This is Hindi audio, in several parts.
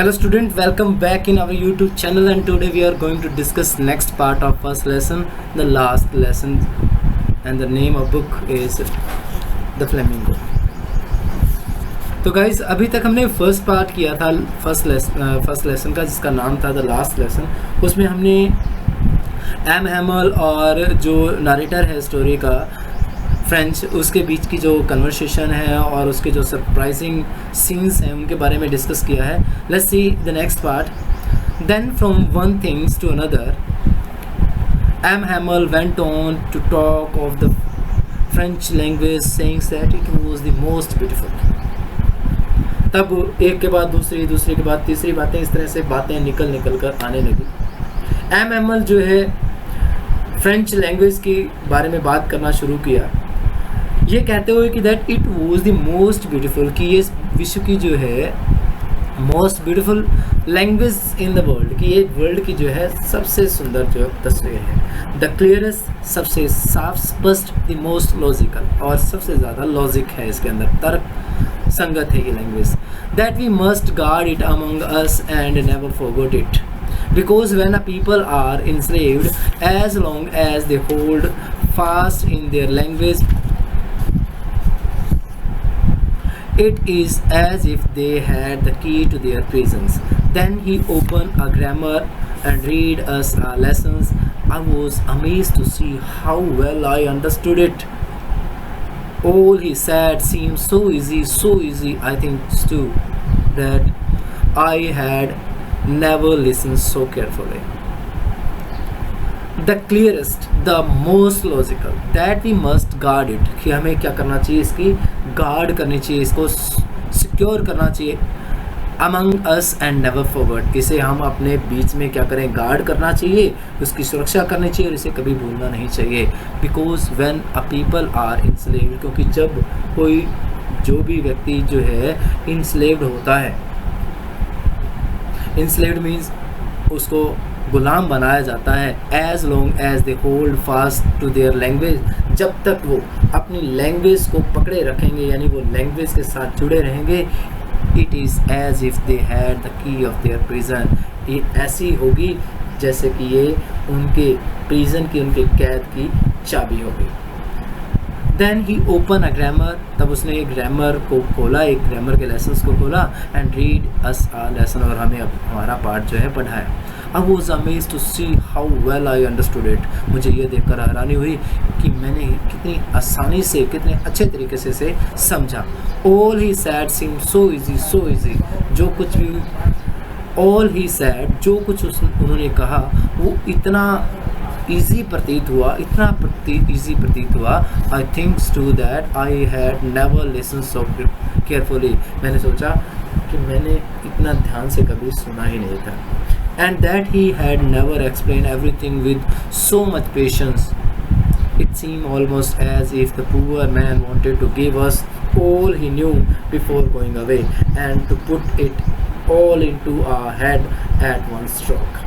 Hello student, welcome back in our YouTube channel, and today we are going to discuss next part of first lesson, the last lesson, and the name of book is The Flamingo. तो गाइज अभी तक हमने फर्स्ट पार्ट किया था फर्स्ट लेसन का, जिसका नाम था द लास्ट लेसन। उसमें हमने एम हैमल और जो नरेटर है स्टोरी का फ्रेंच, उसके बीच की जो कन्वर्सेशन है और उसके जो सरप्राइजिंग सीन्स हैं उनके बारे में डिस्कस किया है। Let's see the next part. Then from one things to another M Hamel went on to talk of the French language, saying that it was the most beautiful. तब एक के बाद दूसरी, दूसरी के बाद तीसरी बातें, इस तरह से बातें निकल कर आने लगी। एम हैमल जो है फ्रेंच लैंग्वेज के बारे में बात करना शुरू किया, ये कहते हुए कि that it was the most beautiful, कि ये विश्व की जो है most beautiful language in the world, कि ये वर्ल्ड की जो है सबसे सुंदर जो तस्वीर है। द क्लियरेस्ट, सबसे साफ स्पष्ट, द मोस्ट लॉजिकल, और सबसे ज़्यादा लॉजिक है इसके अंदर, तर्क संगत है ये language. That we must guard it among us and never forget it, because when a people are enslaved, as long as they hold fast in their language, it is as if they had the key to their prisons. Then he opened a grammar and read us our lessons. I was amazed to see how well I understood it. All he said seemed so easy, I think too, that I had never listened so carefully. The clearest, the most logical, that we must guard it, कि हमें क्या करना चाहिए, इसकी गार्ड करनी चाहिए, इसको सिक्योर करना चाहिए। among us and never forget, इसे हम अपने बीच में क्या करें, गार्ड करना चाहिए, उसकी सुरक्षा करनी चाहिए और इसे कभी भूलना नहीं चाहिए। because when a people are enslaved, क्योंकि जब कोई जो भी व्यक्ति जो है enslaved होता है, enslaved मीन्स उसको गुलाम बनाया जाता है। As long as they hold fast to their language, जब तक वो अपनी लैंग्वेज को पकड़े रखेंगे, यानी वो लैंग्वेज के साथ जुड़े रहेंगे। It is as if they had the key of their prison, ये ऐसी होगी जैसे कि ये उनके प्रिजन की, उनके कैद की चाबी होगी। Then he open a grammar, तब उसने एक ग्रामर को खोला, एक ग्रामर के लेसन्स को खोला, and read us a lesson, और हमें हमारा पार्ट जो है पढ़ाया। I was amazed to see how well I understood it, मुझे ये देखकर हैरानी हुई कि मैंने कितनी आसानी से, कितने अच्छे तरीके से इसे समझा। All he said seem so easy, जो कुछ भी, ऑल ही सैड, जो कुछ उन्होंने कहा वो इतना ईजी प्रतीत हुआ, इतना ईजी प्रतीत हुआ। I thinks too that I had never listen so carefully, मैंने सोचा कि मैंने इतना ध्यान से कभी सुना ही नहीं था। And that he had never explain everything with so much patience, it seem almost as if the poor man wanted to give us all he knew before going away and to put it all into our head at one stroke.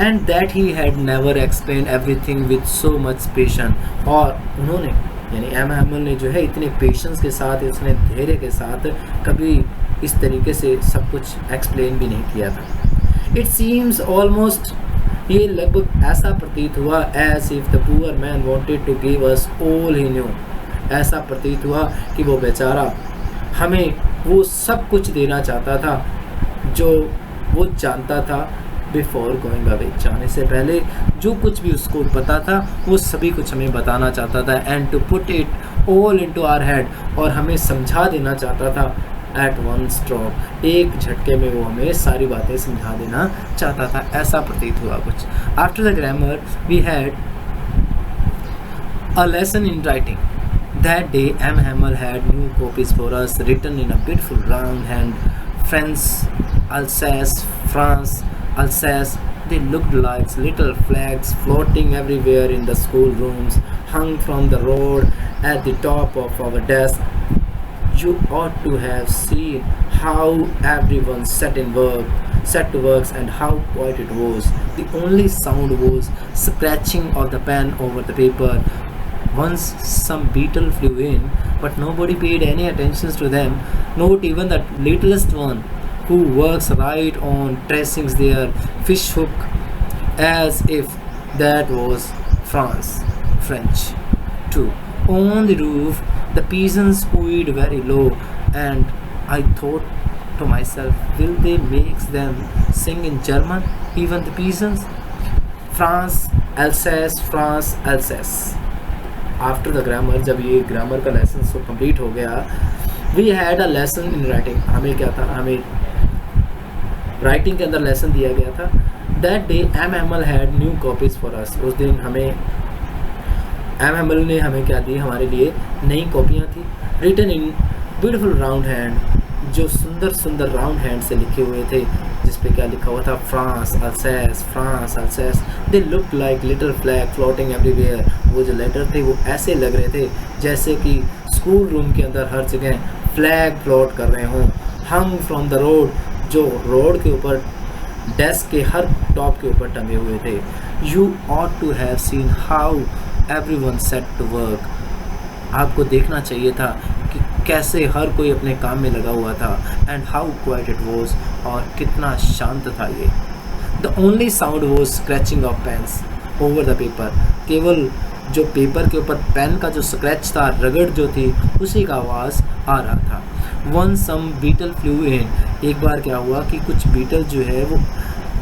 And that he had never explained everything with so much patience, और उन्होंने यानी एम हैमल ने जो है इतने पेशेंस के साथ, इतने धैर्य के साथ कभी इस तरीके से सब कुछ एक्सप्लेन भी नहीं किया था। इट सीम्स ऑलमोस्ट, ये लगभग ऐसा प्रतीत हुआ, as if the poor man wanted to give us all he knew, ऐसा प्रतीत हुआ कि वो बेचारा हमें वो सब कुछ देना चाहता था जो वो जानता था। बिफोर गोइंग अवे, जाने से पहले जो कुछ भी उसको पता था वो सभी कुछ हमें बताना चाहता था। And to put it all into our head, और हमें समझा देना चाहता था एट वन स्ट्रोक, एक झटके में वो हमें सारी बातें समझा देना चाहता था, ऐसा प्रतीत हुआ कुछ। After the grammar we had a lesson in writing. That day, M. Hamel had new copies for us, written in a beautiful round hand. France, Alsace, France, Alsace. They looked like little flags floating everywhere in the schoolrooms, hung from the road at the top of our desk. You ought to have seen how everyone set to work, and how quiet it was. The only sound was scratching of the pen over the paper. Once some beetle flew in, but nobody paid any attention to them, not even the littlest one, who works right on tracing their fish hook as if that was French too. On the roof, the pigeons cooed very low, and I thought to myself, will they make them sing in German, even the pigeons? France, Alsace, France, Alsace. After the grammar, जब ये ग्रामर का लेसन तो कंप्लीट हो गया, we had a lesson in writing. हमें क्या था, हमें राइटिंग के अंदर लेसन दिया गया था. That day M had new copies for us. उस दिन हमें एम ने हमें क्या दी, हमारे लिए नई कॉपियाँ थी. Written in beautiful round hand, जो सुंदर सुंदर राउंड हैंड से लिखे हुए थे, जिस पे क्या लिखा हुआ था, France Alsace, France Alsace. They look like little flag floating everywhere. वो जो लेटर थे वो ऐसे लग रहे थे जैसे कि स्कूल रूम के अंदर हर जगह फ्लैग फ्लोट कर रहे हों. हंग फ्रॉम द रोड, जो रोड के ऊपर डेस्क के हर टॉप के ऊपर टंगे हुए थे. You ought to have seen how everyone set to work. आपको देखना चाहिए था कि कैसे हर कोई अपने काम में लगा हुआ था. And how quiet it was, और कितना शांत था ये. The only sound was scratching of pens over the paper. केवल जो पेपर के ऊपर पेन का जो स्क्रैच था, रगड़ जो थी, उसी का आवाज़ आ रहा था. वन सम बीटल फ्लू इन. एक बार क्या हुआ कि कुछ बीटल जो है वो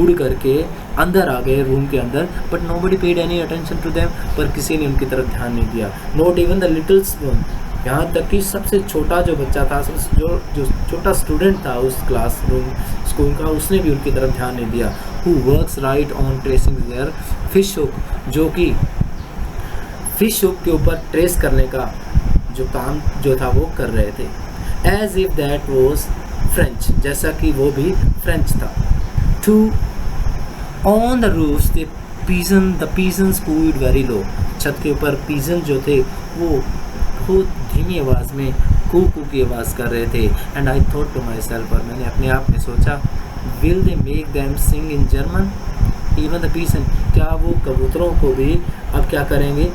उड़ करके अंदर आ गए रूम के अंदर. But nobody paid any attention to them. पर किसी ने उनकी तरफ ध्यान नहीं दिया. Not even the littles one. यहाँ तक कि सबसे छोटा जो बच्चा था, जो छोटा स्टूडेंट था उस क्लास रूम स्कूल का, उसने भी उनकी तरफ ध्यान नहीं दिया. Who works right on tracing their fish hook, जो कि फिश हुक के ऊपर ट्रेस करने का जो काम जो था वो कर रहे थे. As if that was French, जैसा कि वो भी फ्रेंच था. Too on the roofs the pigeons cooed very low. छत के ऊपर पिजन जो थे वो बहुत धीमी आवाज़ में कू की आवाज़ कर रहे थे. And I thought to myself, और मैंने अपने आप में सोचा, will they make them sing in German even the pigeon. क्या वो कबूतरों को भी अब क्या करेंगे,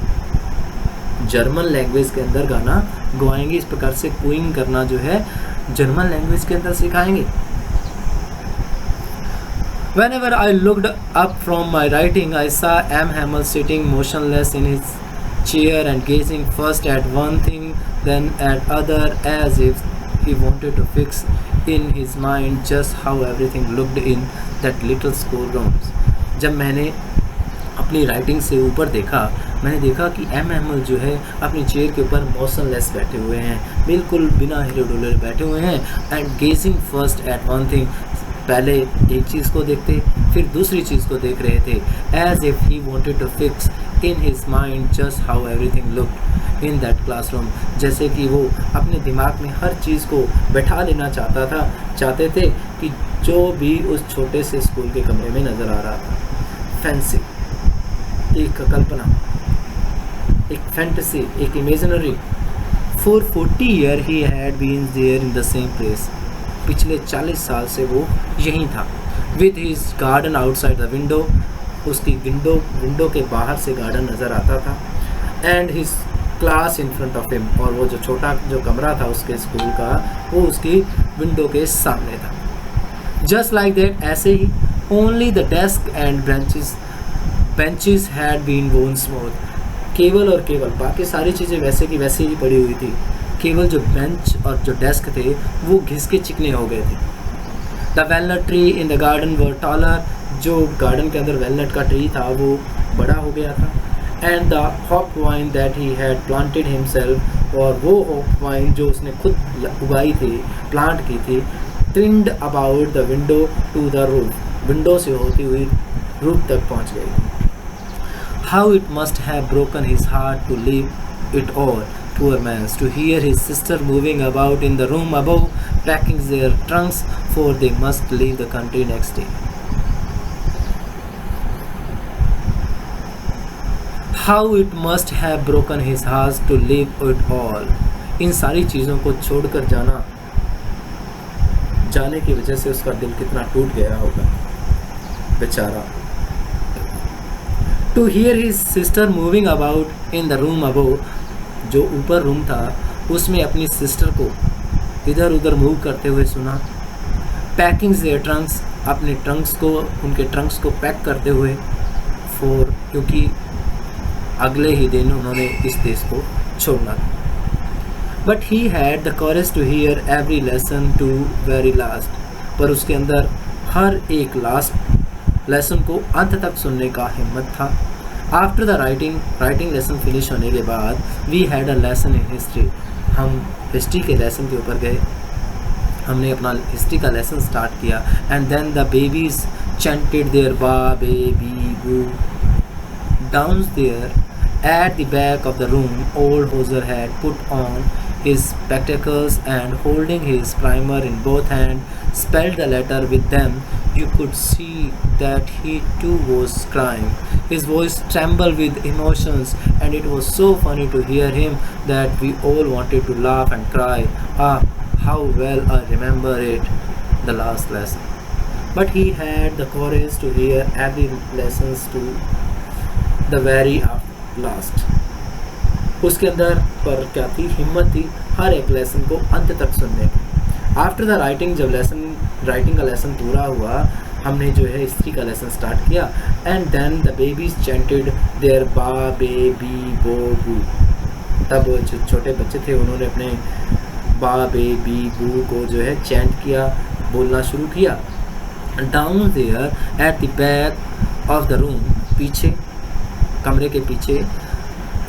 जर्मन लैंग्वेज के अंदर गाना गवाएंगे. इस प्रकार से कूइंग करना जो है जर्मन लैंग्वेज के अंदर सिखाएंगे. Whenever I looked up from my writing, I saw M. Hamel sitting motionless in his chair and gazing first at one thing, then at other, as if he wanted to fix in his mind just how everything looked in that little schoolroom. जब मैंने अपनी राइटिंग से ऊपर देखा, मैंने देखा कि एम हैमल जो है अपनी चेयर के ऊपर मोशनलेस बैठे हुए हैं, बिल्कुल बिना हिले डुले बैठे हुए हैं. And gazing first at one thing, पहले एक चीज़ को देखते फिर दूसरी चीज़ को देख रहे थे. As if he wanted to fix in his mind just how everything looked in that classroom. जैसे कि वो अपने दिमाग में हर चीज़ को बैठा लेना चाहते थे कि जो भी उस छोटे से स्कूल के कमरे में नज़र आ रहा था. फैंसी, एक कल्पना, एक फैंटेसी, एक imaginary. For 40 year he had been there in the same place. पिछले 40 साल से वो यहीं था. With his garden outside the window, उसकी विंडो के बाहर से गार्डन नज़र आता था. And his class in front of him, और वो जो छोटा जो कमरा था उसके स्कूल का, वो उसकी विंडो के सामने था. जस्ट लाइक दैट, ऐसे ही. Only the desk and benches had been worn smooth. केवल और केवल, बाकी सारी चीज़ें वैसे की वैसे ही पड़ी हुई थी. केवल जो बेंच और जो डेस्क थे वो घिस के चिकने हो गए थे. The walnut tree in the garden were taller. जो गार्डन के अंदर वेलनट का ट्री था वो बड़ा हो गया था. And the hop wine that he had planted himself, और वो हॉप वाइन जो उसने खुद उगाई थी, प्लांट की थी, trained about the window to the roof. Window से होती हुई रूफ तक पहुंच गई. How it must have broken his heart to leave it all. Poor man, to hear his sister moving about in the room above, packing their trunks, for they must leave the country next day. How it must have broken his heart to leave it all. इन सारी चीज़ों को छोड़कर जाने की वजह से उसका दिल कितना टूट गया होगा बेचारा. To hear his sister moving about in the room above, जो ऊपर रूम था उसमें अपनी सिस्टर को इधर उधर मूव करते हुए सुना। पैकिंग देयर ट्रंक्स, अपने उनके ट्रंक्स को पैक करते हुए, क्योंकि अगले ही दिन उन्होंने इस देश को छोड़ना था। But he had the courage to hear every lesson to very last, पर उसके अंदर हर एक लास्ट लेसन को अंत तक सुनने का हिम्मत था। After the writing lesson finish होने के बाद we had a lesson in history, हम हिस्ट्री के लेसन के ऊपर गए, हमने अपना हिस्ट्री का लेसन स्टार्ट किया। And then the babies chanted their ba baby bu. Downstairs, at the back of the room, old Hoser had put on his spectacles and, holding his primer in both hands, spelled the letter with them. You could see that he too was crying. His voice trembled with emotions, and it was so funny to hear him that we all wanted to laugh and cry. Ah, how well I remember it, the last lesson. But he had the courage to hear every lessons to the very last. उसके अंदर पर क्या थी, हिम्मत थी हर एक लेसन को अंत तक सुनने की। आफ्टर द राइटिंग, जब राइटिंग का लेसन पूरा हुआ, हमने जो है हिस्ट्री का लेसन स्टार्ट किया। And then the babies chanted their ba baby bo bu. तब जो छोटे बच्चे थे उन्होंने अपने बा बेबी बू को जो है चैंट किया, बोलना शुरू किया। Down there at the back of the room, पीछे कमरे के पीछे,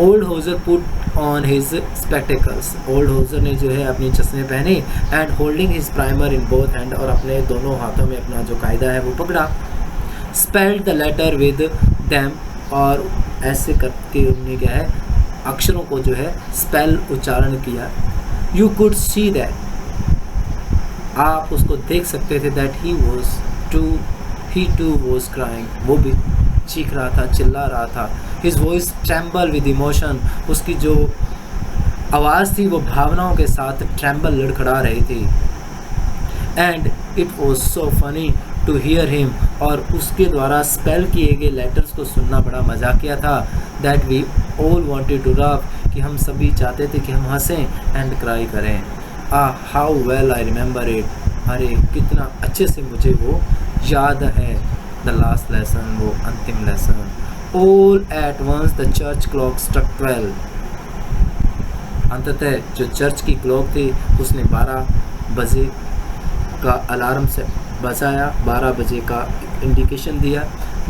old Hauser put on his spectacles, old Hauser ने जो है अपनी चश्मे पहने। And holding his primer in both hand, और अपने दोनों हाथों में अपना जो कायदा है वो पकड़ा। Spelled the letter with them, और ऐसे करके उन्होंने क्या है अक्षरों को जो है स्पेल उच्चारण किया। यू कुड सी दैट, आप उसको देख सकते थे, that he too was crying, वो भी चीख रहा था, चिल्ला रहा था। His voice tremble with emotion, उसकी जो आवाज़ थी वो भावनाओं के साथ ट्रेम्बल लड़खड़ा रही थी। And it was so funny to hear him, और उसके द्वारा स्पेल किए गए लेटर्स को सुनना बड़ा मजाकिया था। That we all wanted to laugh, कि हम सभी चाहते थे कि हम हंसें एंड क्राई करें। How well I remember it, अरे कितना अच्छे से मुझे वो याद है। द लास्ट लेसन, वो अंतिम lesson. All at once the church clock struck 12, अंततः जो चर्च की क्लॉक थी उसने 12 बजे का अलार्म से बजाया, 12 बजे का इंडिकेशन दिया।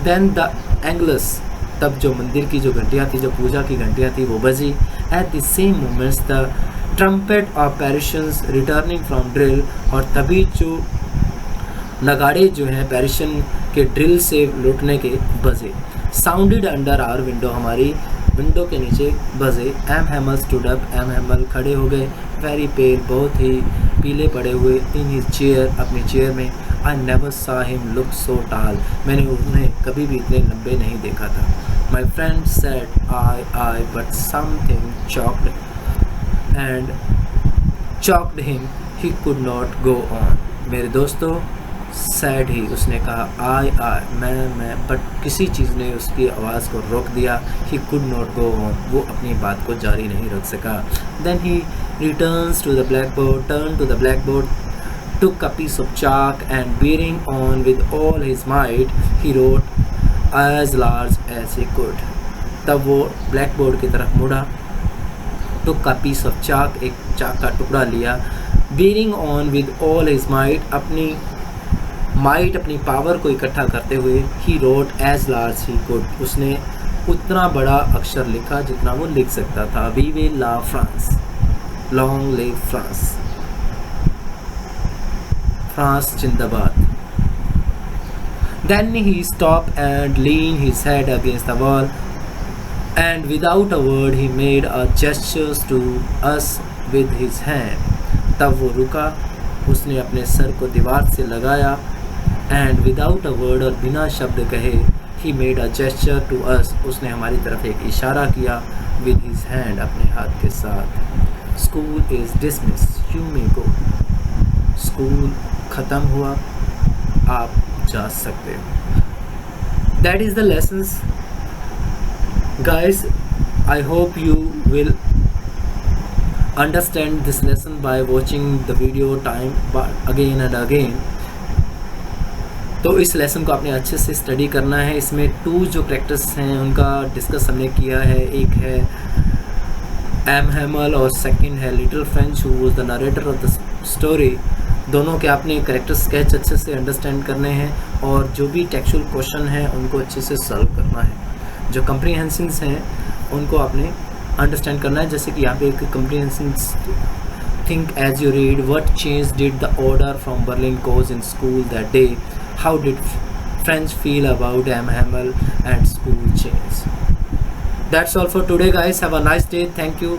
देन द एंगल्स, तब जो मंदिर की जो घंटियाँ थी, जो पूजा की घंटियाँ थी वो बजी। At the same moments the trumpet of Prussians returning from drill, और तभी जो नगाड़े जो हैं पैरिशन के ड्रिल से लौटने के बजे। साउंडेड अंडर आवर विंडो, हमारी विंडो के नीचे बजे। M Hamel stood up, M Hamel खड़े हो गए। वेरी पेल, बहुत ही पीले पड़े हुए। इन हिज चेयर, अपनी चेयर में। आई नेवर सा हिम लुक सो टाल, मैंने उन्हें कभी भी इतने लंबे नहीं देखा था। My friend said I but something choked him, he could not go on. मेरे दोस्तों, सैड ही, उसने कहा आई मैं, बट किसी चीज़ ने उसकी आवाज़ को रोक दिया। He could not go on, वो अपनी बात को जारी नहीं रख सका। Then he returns to the black board, took a piece of chalk and bearing on with all his might, he wrote as large as he could. तब वो ब्लैक बोर्ड की तरफ मुड़ा, took a piece of chalk, एक चाक का टुकड़ा लिया, bearing on with all his might, अपनी पावर को इकट्ठा करते हुए, he wrote as large he could, उसने उतना बड़ा अक्षर लिखा जितना वो लिख सकता था। Vive la France, long live France, France जिंदाबाद। Then he stopped and leaned his head against the wall, and without a word he made a gesture to us with his hand. तब वो रुका, उसने अपने सर को दीवार से लगाया, and without a word, और बिना शब्द कहे, he made a gesture to us, उसने हमारी तरफ एक इशारा किया, with his hand, अपने हाथ के साथ। School is dismissed, you may go. School ख़त्म हुआ, आप जा सकते हो। That is the lessons Guys, I hope you will understand this lesson by watching the video time again and again. तो इस लेसन को आपने अच्छे से स्टडी करना है. इसमें 2 जो कैरेक्टर्स हैं उनका डिस्कस हमने किया है. एक है एम हैमल और सेकंड है little French who was the narrator of the story. दोनों के आपने कैरेक्टर स्केच अच्छे से अंडरस्टैंड करने हैं और जो भी टेक्सचुअल क्वेश्चन है उनको अच्छे से सॉल्व करना है. जो कम्प्रीहेंशंस हैं उनको आपने अंडरस्टैंड करना है. जैसे कि यहाँ पे एक comprehensions, think as you read, what change did the order from Berlin cause in school that day, how did French feel about M. Hamel and school change. That's all for today, guys. Have a nice day. Thank you.